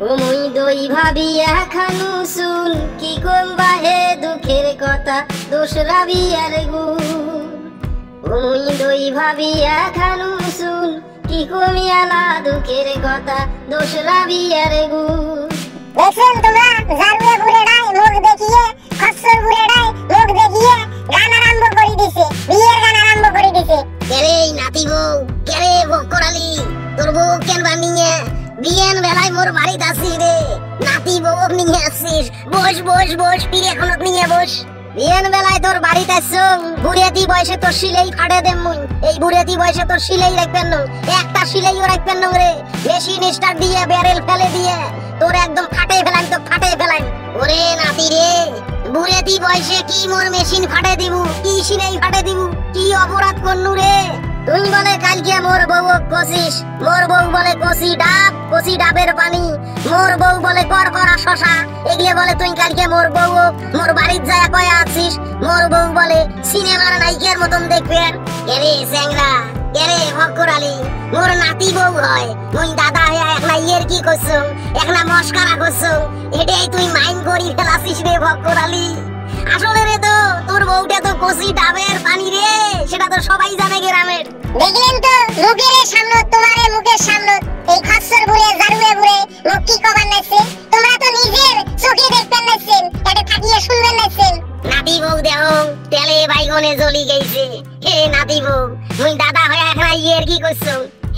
ও মুই দই ভাবি এখানু শুন কি কম বাহে দুঃখের কথা দোসরা বিয়ার গুণ। ও মুই দই ভাবি এখানু শুন কি কমিয়ালা দুঃখের কথা দোসরা বিয়ার গুণ। দেখছেন তোমরা জারুয়ে বুড়েডাই মুখ দেখিয়ে খচ্চর বুড়েডাই মুখ দেখিয়ে গান আরম্ভ করে দিছে, বিয়ের গান আরম্ভ করে দিছে। কেরে নাতি বউ, কেরে বকরালি, তোর বউ কেন বানিয়ে বিয়েন বেলায় মোর বাড়িতে আসিস রে? নাতি বউ নিয়ে আসিস, বস বস বস, ফিরে এখন নিয়ে বস। বিয়েন বেলায় তোর বাড়িতে আসছং, বুড়েতি বয়সে তোর সিলাই ফাটে দেম মুই। এই বুড়েতি বয়সে তোর সিলাই রাখবেন না, একটা সিলাইও রাখবেন না রে। মেশিন স্টার্ট দিয়ে ব্যারেল ফেলে দিয়ে তোর একদম ফাটে ফেলাম, তো ফাটে ফেলাম। ওরে নাতি রে, বুড়েতি বয়সে কি মোর মেশিন ফাটে দিবু, কি সিলাই ফাটে দিবু, কি অপরাধ করনু রে? তুই বলে কালকে মোর বউ কষিস, মোর বউ বলে কষি ডাব, কষি ডাবের পানি। মোর বউ বলে কর করা শশা, এগুলো বলে তুই কালকে মোর বউ মোর বাড়ির যায় কয়ে আছিস। মোর বউ বলে সিনেমার নায়িকার মতন দেখবে। কেরে স্যাংরা, কেরে ভক্করালি, মোর নাতি বউ হয়, মুই দাদা হয়ে একলা ইয়ের কি করছো, একলা মস্কারা করছো, এটাই তুই মাইন্ড করি ফেলাছিস রে ভক্করালি। আসলে রে তো তোর বউটা তো কষি ডাবের পানি রে, সেটা তো সবাই জানে গ্রামের। দেখলেন তো মুখের সামনে, তোমারে মুখের সামনে এই খচ্চর বুড়ে জারুয়ে বুড়ে মুখ কি কবার নাইছে, তোমরা তো নিজের চোখে দেখতেন নাইছেন, এটা থাকিয়ে শুনবেন নাইছেন। নাতি বউ দেখো তেলে বাইগনে জ্বলি গেছে। হে নাতি বউ, মুই দাদা হয়ে এখন ইয়ের কি করছো,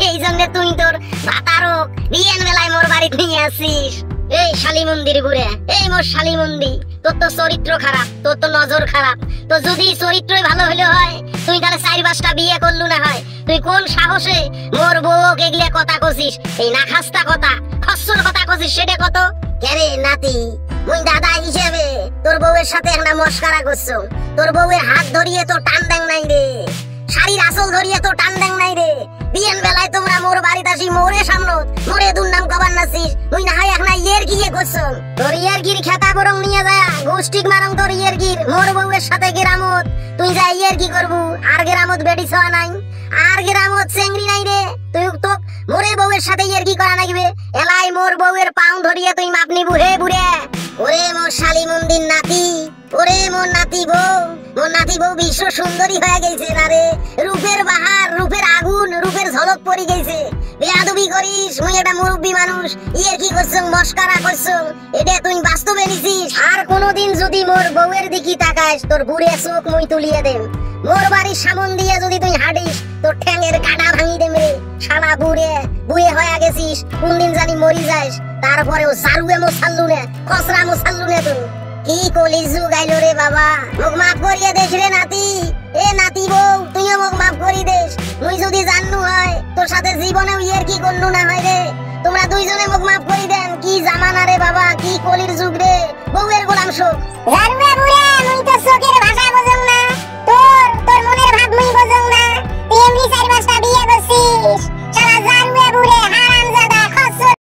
এই জন্য তুই তোর ভাতারক বিয়েন বেলায় মোর বাড়ি নিয়ে আসিস। এই শালি মন্দির ঘুরে, এই মোর শালি মন্দির, তোর তো চরিত্র খারাপ, তোর তো নজর খারাপ। তো যদি চরিত্রই ভালো হলে হয়, তুই তাহলে 4-5টা বিয়ে করলু না হয়? তুই কোন সাহসে মোর বউ এগিয়ে কথা কছিস, এই না খাস্তা কথা খচ্চর কথা কছিস, সেটা কত? কেরে নাতি, মুই দাদা হিসেবে তোর বউয়ের সাথে একটা মস্কারা করছো। তোর বউয়ের হাত ধরিয়ে তো টান দেন নাই রে, শাড়ির আঁচল ধরিয়ে তো টান দেন নাই রে। বিয়েন বেলায় তোমরা মোর বাড়িতে আসি মোরে সামনে মোরে দুর্নাম কবার নাছিস, মুই না হয় এখন ইয়ের গিয়ে করছো। তোর ইয়ের গির খেতা বরং নিয়ে যায় গোষ্ঠিক মারং তোর ইয়ের গির মোর বউয়ের সাথে গ্রামত। তুই যা ইয়ের কি করবু, আর গ্রামত বেডি ছোয়া নাই, আর গ্রামত চেংড়ি নাই রে। তুই তো মোরে বউয়ের সাথে ইয়ের কি করা নাগিবে? এলাই মোর বউয়ের পাও ধরিয়ে তুই মাপ নিবু হে বুড়ে? ওরে মোর শালি মন্দির নাতি, ওরে মোর নাতি বউ, মোর নাতি বউ বিশ্ব সুন্দরী হয়ে গেছে না রে। রূপের বাহার, রূপের আগুন, রূপের ঝলক পড়ে গেছে। বেয়াদবি করিস, মুই এটা মুরব্বী মানুষ, ইয়ের কি করছো, মস্কারা করছো, এটা তুই বাস্তবে নিছিস। আর কোনোদিন যদি মোর বউয়ের দিকে তাকাস, তোর বুড়ে চোখ মুই তুলিয়ে দেম। মোর বাড়ির সামন দিয়ে যদি তুই হাঁটিস, তোর ঠ্যাঙের কাটা ভাঙি দেম রে। শালা বুড়ে বুয়ে হয়ে গেছিস, কোনদিন জানি মরি যাস। তারপরেও সারুয়ে মো ছাড়লু না, খসরা মো ছাড়লু না। তুই কি কলি যুগ আইলো রে বাবা, মুখ মাফ করিয়ে দেশ রে নাতি। এ নাতি বউ, তুইও মুখ মাফ করি দেশ। মুই যদি জানলু হয়, তোর সাথে জীবনেও ইয়ের কি করলু না হয় রে। তোমরা দুইজনে মুখ মাফ করি দেন। কি জামানা রে বাবা, কি কলির যুগ রে, বউয়ের গোলাম শোক। জারুয়ে বুড়ে মুই তো চোখের